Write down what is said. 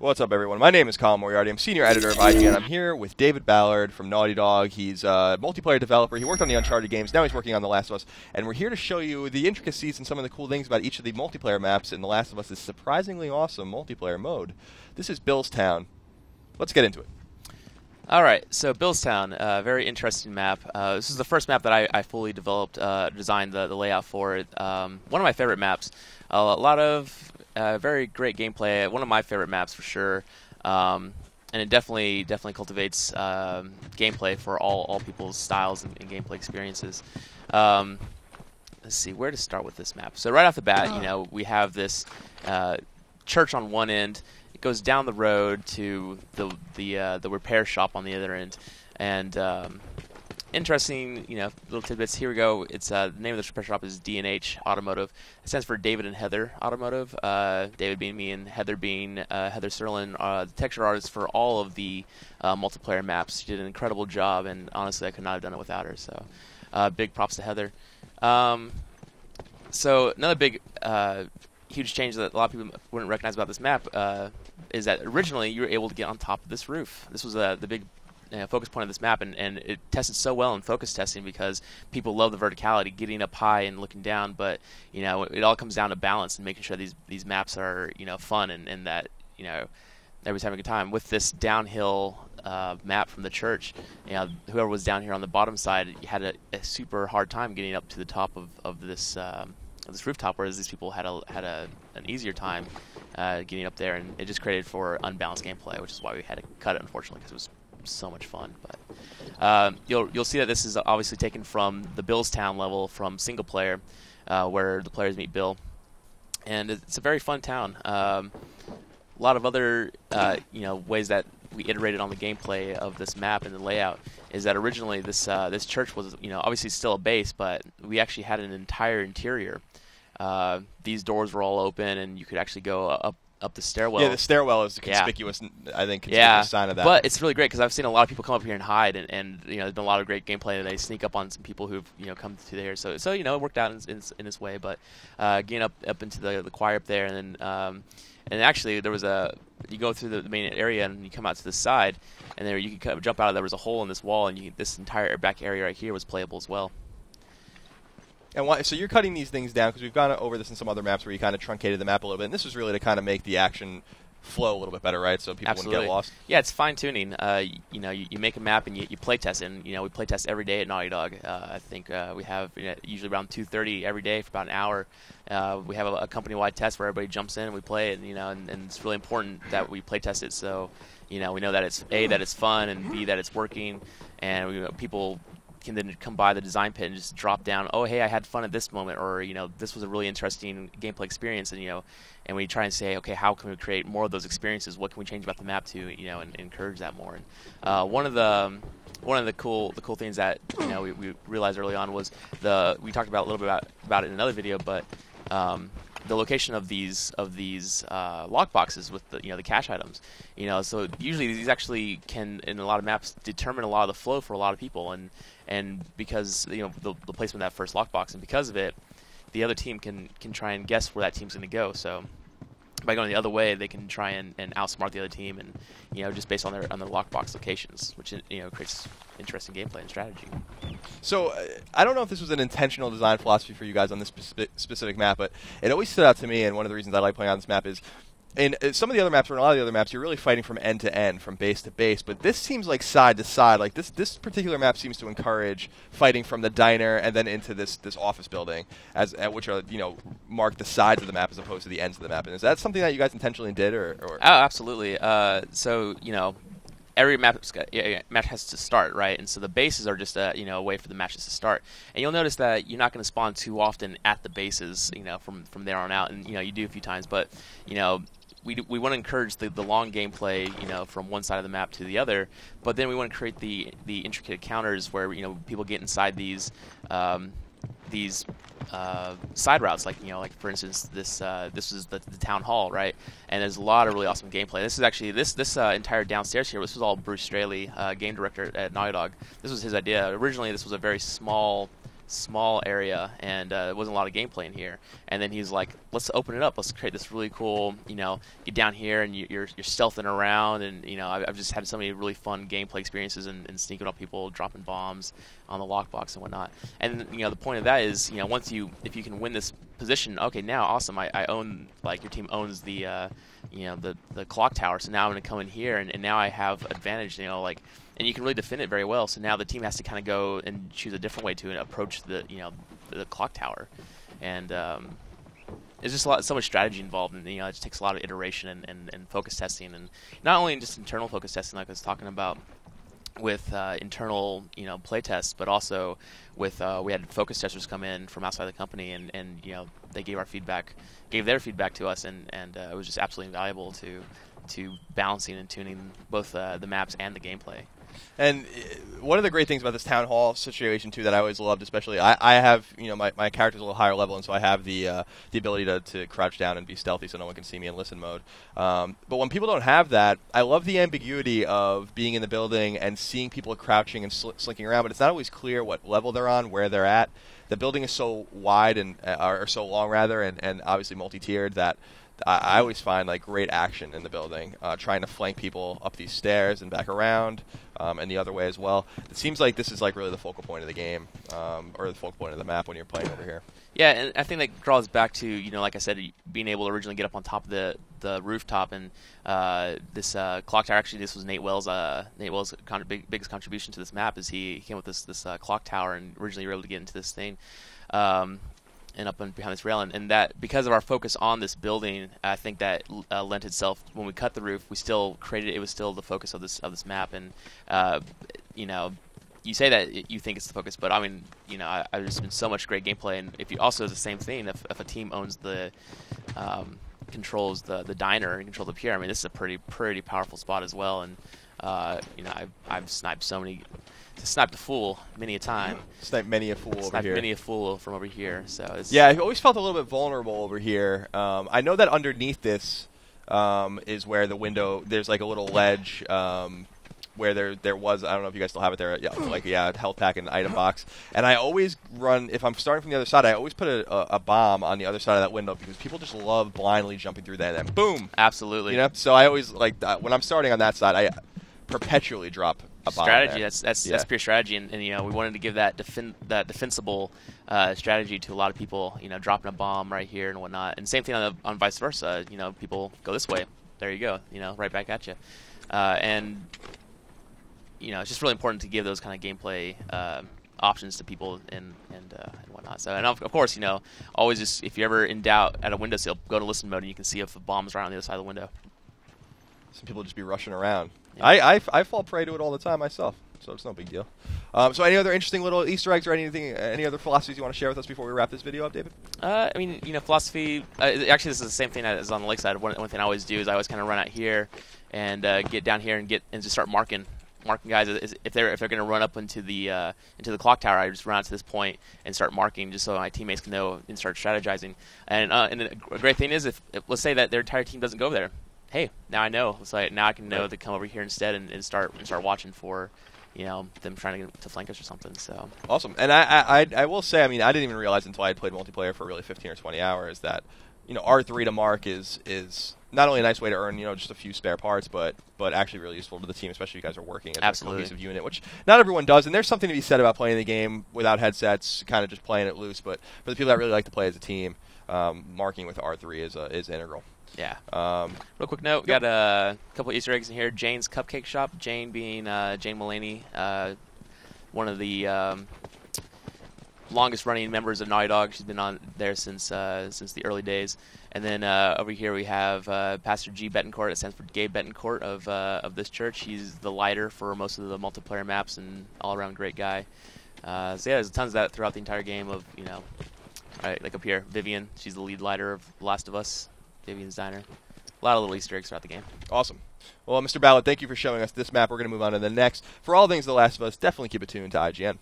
What's up, everyone? My name is Colin Moriarty. I'm senior editor of IGN. I'm here with David Ballard from Naughty Dog. He's a multiplayer developer. He worked on the Uncharted games. Now he's working on The Last of Us. And we're here to show you the intricacies and some of the cool things about each of the multiplayer maps in The Last of Us' surprisingly awesome multiplayer mode. This is Billstown. Let's get into it. Alright, so Billstown, very interesting map. This is the first map that I fully developed, designed the layout for it. One of my favorite maps. A lot of very great gameplay. One of my favorite maps for sure. And it definitely cultivates gameplay for all people's styles and gameplay experiences. Let's see where to start with this map. So right off the bat, we have this church on one end. It goes down the road to the repair shop on the other end, and interesting, little tidbits. Here we go. It's the name of the repair shop is D&H Automotive. It stands for David and Heather Automotive. David being me and Heather being Heather Serlin, the texture artist for all of the multiplayer maps. She did an incredible job, and honestly, I could not have done it without her. So, big props to Heather. So another big huge change that a lot of people wouldn't recognize about this map is that originally you were able to get on top of this roof. This was the big focus point of this map, and it tested so well in focus testing because people love the verticality, getting up high and looking down. But it all comes down to balance and making sure these maps are fun and that everybody's having a good time. With this downhill map from the church, whoever was down here on the bottom side had a super hard time getting up to the top of this rooftop, whereas these people had an easier time getting up there, and it just created for unbalanced gameplay, which is why we had to cut it, unfortunately, because it was so much fun. But you'll see that this is obviously taken from the Billstown level from single player, where the players meet Bill, and it's a very fun town. A lot of other ways that we iterated on the gameplay of this map and the layout is that originally this church was obviously still a base, but we actually had an entire interior. These doors were all open, and you could actually go up the stairwell. Yeah, the stairwell is the conspicuous, I think, conspicuous sign of that. But it's really great because I've seen a lot of people come up here and hide, and there's been a lot of great gameplay, and they sneak up on some people who've come to there. So it worked out in this way. But getting up into the choir up there, and then actually there was you go through the main area and you come out to the side, and there you can jump out. There was a hole in this wall, and this entire back area right here was playable as well. And so you're cutting these things down because we've gone over this in some other maps where you kind of truncated the map a little bit, and this was really to kind of make the action flow a little bit better, right? So people wouldn't get lost. Yeah, it's fine tuning. You make a map and you play test, and we play test every day at Naughty Dog. I think we have usually around 2:30 every day for about an hour. We have a company-wide test where everybody jumps in and we play it, and it's really important that we play test it. So we know that it's that it's fun, and B, that it's working, and people can then come by the design pit and just drop down, oh hey, I had fun at this moment, or this was a really interesting gameplay experience, and we try and say, okay, how can we create more of those experiences? What can we change about the map to and encourage that more? And one of the cool things that we realized early on was we talked about a little bit about it in another video, but the location of these lock boxes with the cache items, so usually these actually can, in a lot of maps, determine a lot of the flow for a lot of people, and because the placement of that first lockbox, and because of it, the other team can try and guess where that team's going to go. So by going the other way, they can try and outsmart the other team, and just based on their lockbox locations, which creates interesting gameplay and strategy. So I don't know if this was an intentional design philosophy for you guys on this specific map, but it always stood out to me, and one of the reasons I like playing on this map is, in some of the other maps, or in a lot of the other maps, you're really fighting from end to end, from base to base. But this seems like side to side. Like this particular map seems to encourage fighting from the diner and then into this office building, which are mark the sides of the map as opposed to the ends of the map. And is that something that you guys intentionally did, or? Oh, absolutely. So every map has to start, right? And so the bases are just a way for the matches to start. And you'll notice that you're not going to spawn too often at the bases, from there on out. And you do a few times, but we want to encourage the long gameplay, from one side of the map to the other. But then we want to create the intricate counters where people get inside these side routes, like for instance this is the town hall, right? And there's a lot of really awesome gameplay. This is actually this entire downstairs here. This was all Bruce Straley, game director at Naughty Dog. This was his idea. Originally, this was a very small small area, and there wasn't a lot of gameplay in here. And then he's like, let's open it up. Let's create this really cool, get down here and you're stealthing around, and I've just had so many really fun gameplay experiences and sneaking up people, dropping bombs on the lockbox and whatnot. And the point of that is, if you can win this position, okay, now awesome, I own, like, your team owns the the clock tower, so now I'm going to come in here and now I have advantage, and you can really defend it very well. So now the team has to kind of go and choose a different way to approach the clock tower, and there's just so much strategy involved, and it just takes a lot of iteration and focus testing, and not only just internal focus testing like I was talking about with internal play tests, but also with we had focus testers come in from outside the company, and they gave their feedback to us, and it was just absolutely invaluable to balancing and tuning both the maps and the gameplay. And one of the great things about this town hall situation too that I always loved, especially I have my character's a little higher level, and so I have the ability to crouch down and be stealthy so no one can see me in listen mode. But when people don't have that, I love the ambiguity of being in the building and seeing people crouching and slinking around, but it's not always clear what level they're on, where they're at. The building is so wide and or so long rather, and obviously multi-tiered that I always find like great action in the building, trying to flank people up these stairs and back around, and the other way as well. It seems like this is like really the focal point of the game, or the focal point of the map when you're playing over here. Yeah, and I think that draws back to like I said, being able to originally get up on top of the rooftop, and this clock tower. Actually, this was Nate Wells' biggest contribution to this map. Is he came with this clock tower, and originally we were able to get into this thing. And up behind this rail, and that because of our focus on this building, I think that lent itself. When we cut the roof, we still created it was still the focus of this map, and you say that you think it's the focus, but I mean, I've just been so much great gameplay, and if you also the same thing, if a team owns the controls the diner and control the pier, I mean, this is a pretty powerful spot as well, and I've sniped sniped a fool many a time. Sniped many a fool over sniped here. Many a fool from over here. So yeah, I've always felt a little bit vulnerable over here. I know that underneath this is where the window. There's like a little ledge where there was. I don't know if you guys still have it there. Yeah, health pack and item box. And I always run if I'm starting from the other side. I always put a bomb on the other side of that window because people just love blindly jumping through that and then boom. Absolutely. So I always like when I'm starting on that side, I perpetually drop a bomb strategy. There. That's pure strategy, and we wanted to give that defensible strategy to a lot of people. Dropping a bomb right here and whatnot, and same thing on vice versa. People go this way, there you go. Right back at you, and it's just really important to give those kind of gameplay options to people and whatnot. So and of course always just if you're ever in doubt at a windowsill, go to listen mode and you can see if the bomb's right on the other side of the window. Some people just be rushing around. Yeah. I fall prey to it all the time myself, so it's no big deal. So any other interesting little Easter eggs or any other philosophies you want to share with us before we wrap this video up, David? I mean, philosophy. Actually, this is the same thing as on the lakeside. One thing I always do is I always kind of run out here and get down here and just start marking guys. If they're going to run up into the clock tower, I just run out to this point and start marking, just so my teammates can know and start strategizing. And a great thing is if let's say that their entire team doesn't go there. Hey, now I know. It's like now I can know to come over here instead and start watching for, them trying to flank us or something. So awesome. And I will say, I mean, I didn't even realize until I had played multiplayer for really 15 or 20 hours that, R3 to mark is not only a nice way to earn, just a few spare parts, but actually really useful to the team, especially if you guys are working as a cohesive unit, which not everyone does. And there's something to be said about playing the game without headsets, kind of just playing it loose. But for the people that really like to play as a team, marking with R3 is integral. Yeah. Real quick note, got a couple Easter eggs in here. Jane's Cupcake Shop. Jane being Jane Mulaney, one of the longest-running members of Naughty Dog. She's been on there since the early days. And then over here we have Pastor G. Betancourt. It stands for Gabe Betancourt of this church. He's the lighter for most of the multiplayer maps and all-around great guy. So yeah, there's tons of that throughout the entire game. Of right, like up here, Vivian. She's the lead lighter of Last of Us. Vivian's Diner. A lot of little Easter eggs throughout the game. Awesome. Well, Mr. Ballard, thank you for showing us this map. We're going to move on to the next. For all things The Last of Us, definitely keep it tuned to IGN.